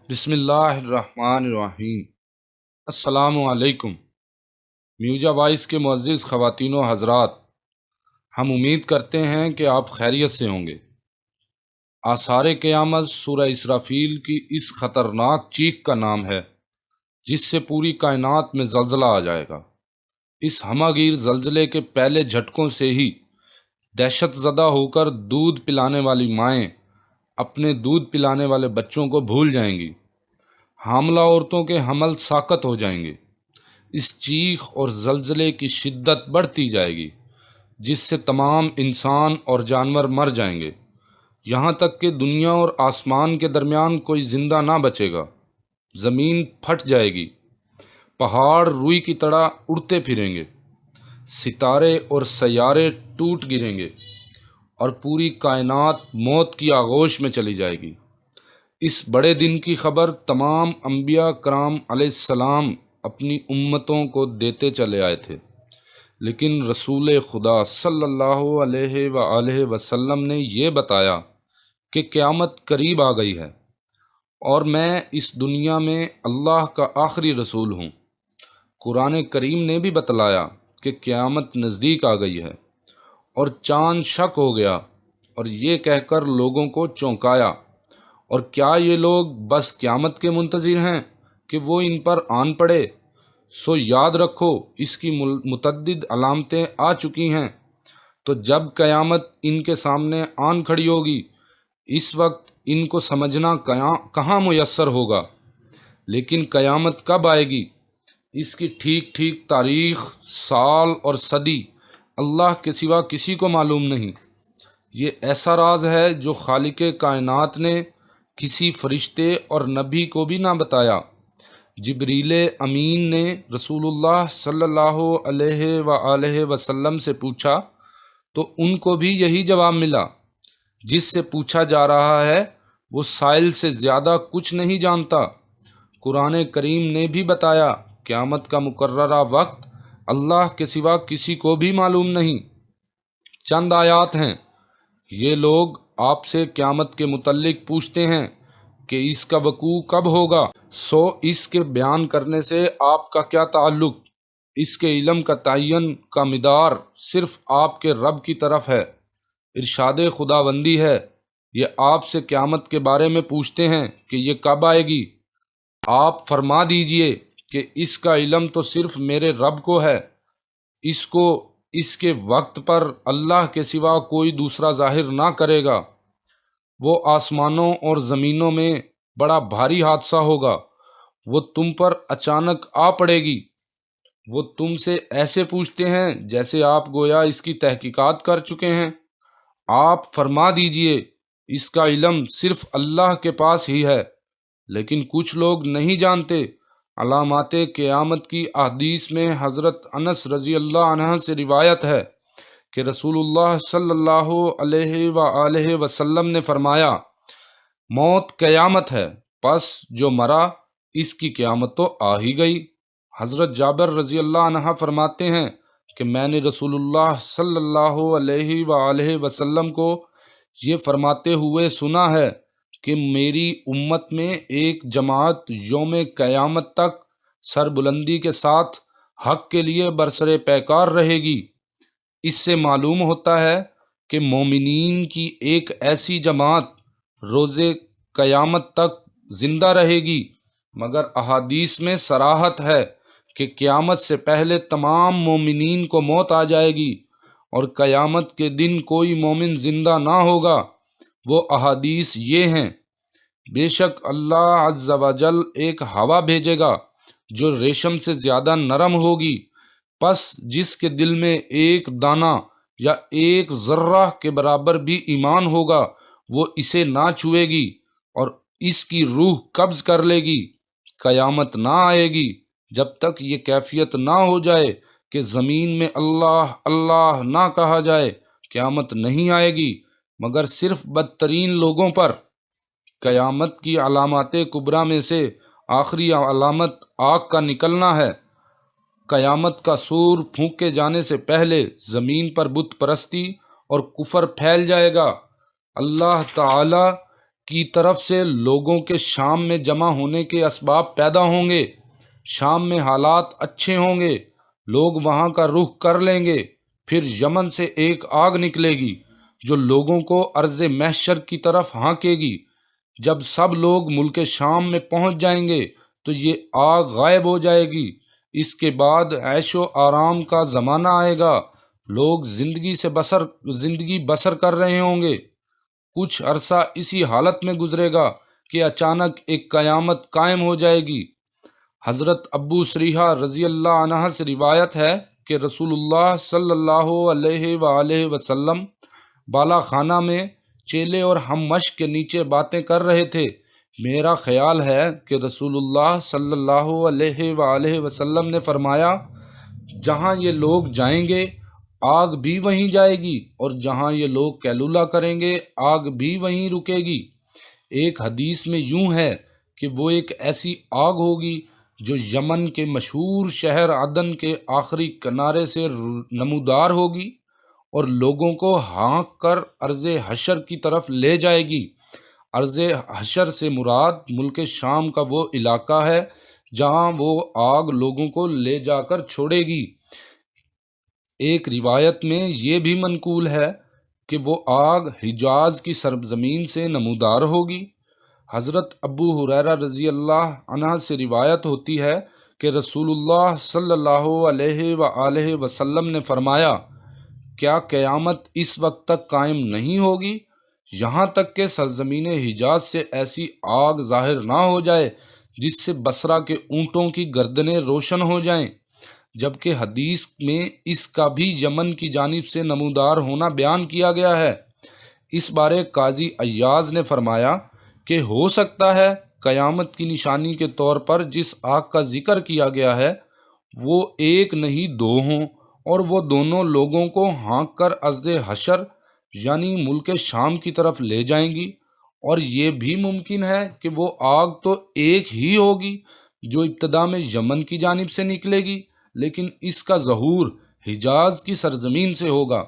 بسم اللہ الرحمن الرحیم۔ السلام علیکم۔ میوجا وائس کے معزز خواتین و حضرات، ہم امید کرتے ہیں کہ آپ خیریت سے ہوں گے۔ آثار قیامت سورہ اسرافیل کی اس خطرناک چیخ کا نام ہے جس سے پوری کائنات میں زلزلہ آ جائے گا۔ اس ہمہ گیر زلزلے کے پہلے جھٹکوں سے ہی دہشت زدہ ہو کر دودھ پلانے والی مائیں اپنے دودھ پلانے والے بچوں کو بھول جائیں گی۔ حاملہ عورتوں کے حمل ساقط ہو جائیں گے۔ اس چیخ اور زلزلے کی شدت بڑھتی جائے گی جس سے تمام انسان اور جانور مر جائیں گے، یہاں تک کہ دنیا اور آسمان کے درمیان کوئی زندہ نہ بچے گا۔ زمین پھٹ جائے گی، پہاڑ روئی کی طرح اڑتے پھریں گے، ستارے اور سیارے ٹوٹ گریں گے اور پوری کائنات موت کی آغوش میں چلی جائے گی۔ اس بڑے دن کی خبر تمام انبیاء کرام علیہ السلام اپنی امتوں کو دیتے چلے آئے تھے، لیکن رسول خدا صلی اللہ علیہ وآلہ وسلم نے یہ بتایا کہ قیامت قریب آ گئی ہے اور میں اس دنیا میں اللہ کا آخری رسول ہوں۔ قرآن کریم نے بھی بتلایا کہ قیامت نزدیک آ گئی ہے، اور چاند شق ہو گیا اور یہ کہہ کر لوگوں کو چونکایا، اور کیا یہ لوگ بس قیامت کے منتظر ہیں کہ وہ ان پر آن پڑے؟ سو یاد رکھو اس کی متعدد علامتیں آ چکی ہیں، تو جب قیامت ان کے سامنے آن کھڑی ہوگی اس وقت ان کو سمجھنا کہاں میسر ہوگا۔ لیکن قیامت کب آئے گی، اس کی ٹھیک ٹھیک تاریخ، سال اور صدی اللہ کے سوا کسی کو معلوم نہیں۔ یہ ایسا راز ہے جو خالق کائنات نے کسی فرشتے اور نبی کو بھی نہ بتایا۔ جبریل امین نے رسول اللہ صلی اللہ علیہ وآلہ وسلم سے پوچھا تو ان کو بھی یہی جواب ملا۔ جس سے پوچھا جا رہا ہے وہ سائل سے زیادہ کچھ نہیں جانتا۔ قرآن کریم نے بھی بتایا قیامت کا مقررہ وقت اللہ کے سوا کسی کو بھی معلوم نہیں۔ چند آیات ہیں۔ یہ لوگ آپ سے قیامت کے متعلق پوچھتے ہیں کہ اس کا وقوع کب ہوگا، سو اس کے بیان کرنے سے آپ کا کیا تعلق؟ اس کے علم کا تعین کا مدار صرف آپ کے رب کی طرف ہے۔ ارشاد خداوندی ہے، یہ آپ سے قیامت کے بارے میں پوچھتے ہیں کہ یہ کب آئے گی، آپ فرما دیجئے کہ اس کا علم تو صرف میرے رب کو ہے، اس کے وقت پر اللہ کے سوا کوئی دوسرا ظاہر نہ کرے گا۔ وہ آسمانوں اور زمینوں میں بڑا بھاری حادثہ ہوگا، وہ تم پر اچانک آ پڑے گی۔ وہ تم سے ایسے پوچھتے ہیں جیسے آپ گویا اس کی تحقیقات کر چکے ہیں۔ آپ فرما دیجئے اس کا علم صرف اللہ کے پاس ہی ہے، لیکن کچھ لوگ نہیں جانتے۔ علامات قیامت کی احادیث میں حضرت انس رضی اللہ عنہ سے روایت ہے کہ رسول اللہ صلی اللہ علیہ وآلہ وسلم نے فرمایا، موت قیامت ہے، پس جو مرا اس کی قیامت تو آ ہی گئی۔ حضرت جابر رضی اللہ عنہ فرماتے ہیں کہ میں نے رسول اللہ صلی اللہ علیہ وآلہ وسلم کو یہ فرماتے ہوئے سنا ہے کہ میری امت میں ایک جماعت یوم قیامت تک سر بلندی کے ساتھ حق کے لیے برسر پیکار رہے گی۔ اس سے معلوم ہوتا ہے کہ مومنین کی ایک ایسی جماعت روز قیامت تک زندہ رہے گی، مگر احادیث میں صراحت ہے کہ قیامت سے پہلے تمام مومنین کو موت آ جائے گی اور قیامت کے دن کوئی مومن زندہ نہ ہوگا۔ وہ احادیث یہ ہیں، بے شک اللہ عز و جل ایک ہوا بھیجے گا جو ریشم سے زیادہ نرم ہوگی، پس جس کے دل میں ایک دانہ یا ایک ذرہ کے برابر بھی ایمان ہوگا وہ اسے نہ چھوئے گی اور اس کی روح قبض کر لے گی۔ قیامت نہ آئے گی جب تک یہ کیفیت نہ ہو جائے کہ زمین میں اللہ اللہ نہ کہا جائے۔ قیامت نہیں آئے گی مگر صرف بدترین لوگوں پر۔ قیامت کی علامات کبریٰ میں سے آخری علامت آگ کا نکلنا ہے۔ قیامت کا سور پھونکے جانے سے پہلے زمین پر بت پرستی اور کفر پھیل جائے گا۔ اللہ تعالی کی طرف سے لوگوں کے شام میں جمع ہونے کے اسباب پیدا ہوں گے، شام میں حالات اچھے ہوں گے، لوگ وہاں کا رخ کر لیں گے۔ پھر یمن سے ایک آگ نکلے گی جو لوگوں کو ارض محشر کی طرف ہانکے گی۔ جب سب لوگ ملک شام میں پہنچ جائیں گے تو یہ آگ غائب ہو جائے گی۔ اس کے بعد عیش و آرام کا زمانہ آئے گا، لوگ زندگی بسر کر رہے ہوں گے۔ کچھ عرصہ اسی حالت میں گزرے گا کہ اچانک ایک قیامت قائم ہو جائے گی۔ حضرت ابو سریحہ رضی اللہ عنہ سے روایت ہے کہ رسول اللہ صلی اللہ علیہ وآلہ وسلم بالا خانہ میں چیلے اور ہم مشق کے نیچے باتیں کر رہے تھے۔ میرا خیال ہے کہ رسول اللہ صلی اللہ علیہ وآلہ وسلم نے فرمایا، جہاں یہ لوگ جائیں گے آگ بھی وہیں جائے گی، اور جہاں یہ لوگ قیلولہ کریں گے آگ بھی وہیں رکے گی۔ ایک حدیث میں یوں ہے کہ وہ ایک ایسی آگ ہوگی جو یمن کے مشہور شہر عدن کے آخری کنارے سے نمودار ہوگی اور لوگوں کو ہانک کر ارض حشر کی طرف لے جائے گی۔ ارض حشر سے مراد ملک شام کا وہ علاقہ ہے جہاں وہ آگ لوگوں کو لے جا کر چھوڑے گی۔ ایک روایت میں یہ بھی منقول ہے کہ وہ آگ حجاز کی سرزمین سے نمودار ہوگی۔ حضرت ابو ہریرہ رضی اللہ عنہ سے روایت ہوتی ہے کہ رسول اللہ صلی اللہ علیہ وآلہ وسلم نے فرمایا، کیا قیامت اس وقت تک قائم نہیں ہوگی یہاں تک کہ سرزمین حجاز سے ایسی آگ ظاہر نہ ہو جائے جس سے بصرہ کے اونٹوں کی گردنیں روشن ہو جائیں؟ جبکہ حدیث میں اس کا بھی یمن کی جانب سے نمودار ہونا بیان کیا گیا ہے۔ اس بارے قاضی ایاز نے فرمایا کہ ہو سکتا ہے قیامت کی نشانی کے طور پر جس آگ کا ذکر کیا گیا ہے وہ ایک نہیں دو ہوں، اور وہ دونوں لوگوں کو ہانک کر ارض حشر یعنی ملک شام کی طرف لے جائیں گی۔ اور یہ بھی ممکن ہے کہ وہ آگ تو ایک ہی ہوگی جو ابتدا میں یمن کی جانب سے نکلے گی، لیکن اس کا ظہور حجاز کی سرزمین سے ہوگا۔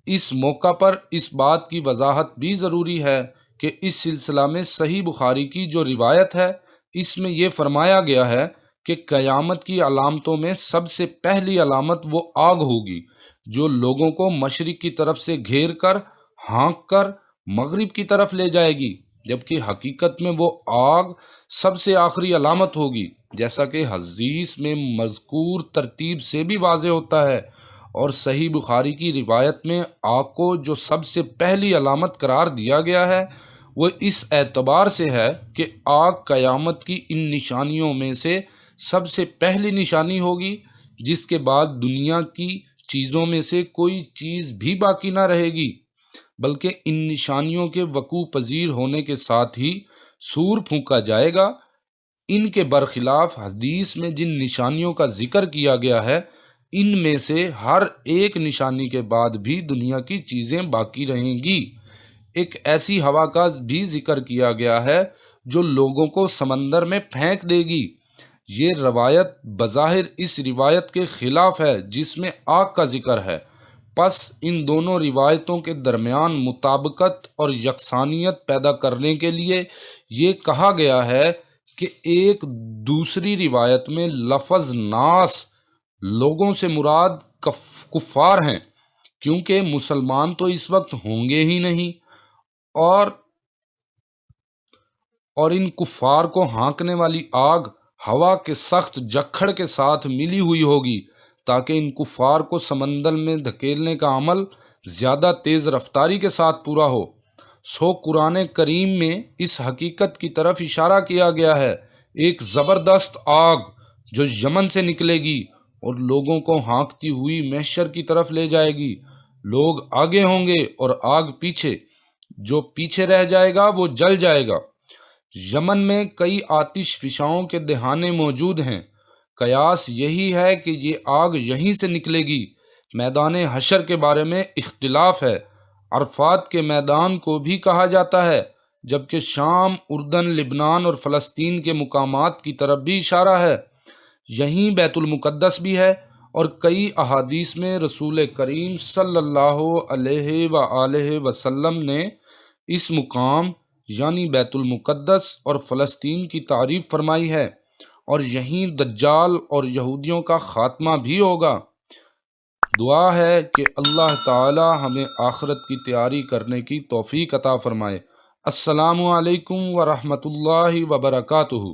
اس موقع پر اس بات کی وضاحت بھی ضروری ہے کہ اس سلسلہ میں صحیح بخاری کی جو روایت ہے اس میں یہ فرمایا گیا ہے کہ قیامت کی علامتوں میں سب سے پہلی علامت وہ آگ ہوگی جو لوگوں کو مشرق کی طرف سے گھیر کر ہانک کر مغرب کی طرف لے جائے گی، جبکہ حقیقت میں وہ آگ سب سے آخری علامت ہوگی، جیسا کہ حدیث میں مذکور ترتیب سے بھی واضح ہوتا ہے۔ اور صحیح بخاری کی روایت میں آگ کو جو سب سے پہلی علامت قرار دیا گیا ہے وہ اس اعتبار سے ہے کہ آگ قیامت کی ان نشانیوں میں سے سب سے پہلی نشانی ہوگی جس کے بعد دنیا کی چیزوں میں سے کوئی چیز بھی باقی نہ رہے گی، بلکہ ان نشانیوں کے وقوع پذیر ہونے کے ساتھ ہی سور پھونکا جائے گا۔ ان کے برخلاف حدیث میں جن نشانیوں کا ذکر کیا گیا ہے ان میں سے ہر ایک نشانی کے بعد بھی دنیا کی چیزیں باقی رہیں گی۔ ایک ایسی ہوا کا بھی ذکر کیا گیا ہے جو لوگوں کو سمندر میں پھینک دے گی۔ یہ روایت بظاہر اس روایت کے خلاف ہے جس میں آگ کا ذکر ہے، پس ان دونوں روایتوں کے درمیان مطابقت اور یکسانیت پیدا کرنے کے لیے یہ کہا گیا ہے کہ ایک دوسری روایت میں لفظ ناس لوگوں سے مراد کفار ہیں، کیونکہ مسلمان تو اس وقت ہوں گے ہی نہیں، اور ان کفار کو ہانکنے والی آگ ہوا کے سخت جکھڑ کے ساتھ ملی ہوئی ہوگی تاکہ ان کفار کو سمندر میں دھکیلنے کا عمل زیادہ تیز رفتاری کے ساتھ پورا ہو۔ سو قرآن کریم میں اس حقیقت کی طرف اشارہ کیا گیا ہے، ایک زبردست آگ جو یمن سے نکلے گی اور لوگوں کو ہانکتی ہوئی محشر کی طرف لے جائے گی۔ لوگ آگے ہوں گے اور آگ پیچھے، جو پیچھے رہ جائے گا وہ جل جائے گا۔ یمن میں کئی آتش فشاؤں کے دہانے موجود ہیں، قیاس یہی ہے کہ یہ آگ یہیں سے نکلے گی۔ میدان حشر کے بارے میں اختلاف ہے، عرفات کے میدان کو بھی کہا جاتا ہے، جبکہ شام، اردن، لبنان اور فلسطین کے مقامات کی طرف بھی اشارہ ہے۔ یہیں بیت المقدس بھی ہے، اور کئی احادیث میں رسول کریم صلی اللہ علیہ وآلہ وسلم نے اس مقام یعنی بیت المقدس اور فلسطین کی تعریف فرمائی ہے، اور یہیں دجال اور یہودیوں کا خاتمہ بھی ہوگا۔ دعا ہے کہ اللہ تعالی ہمیں آخرت کی تیاری کرنے کی توفیق عطا فرمائے۔ السلام علیکم ورحمۃ اللہ وبرکاتہ۔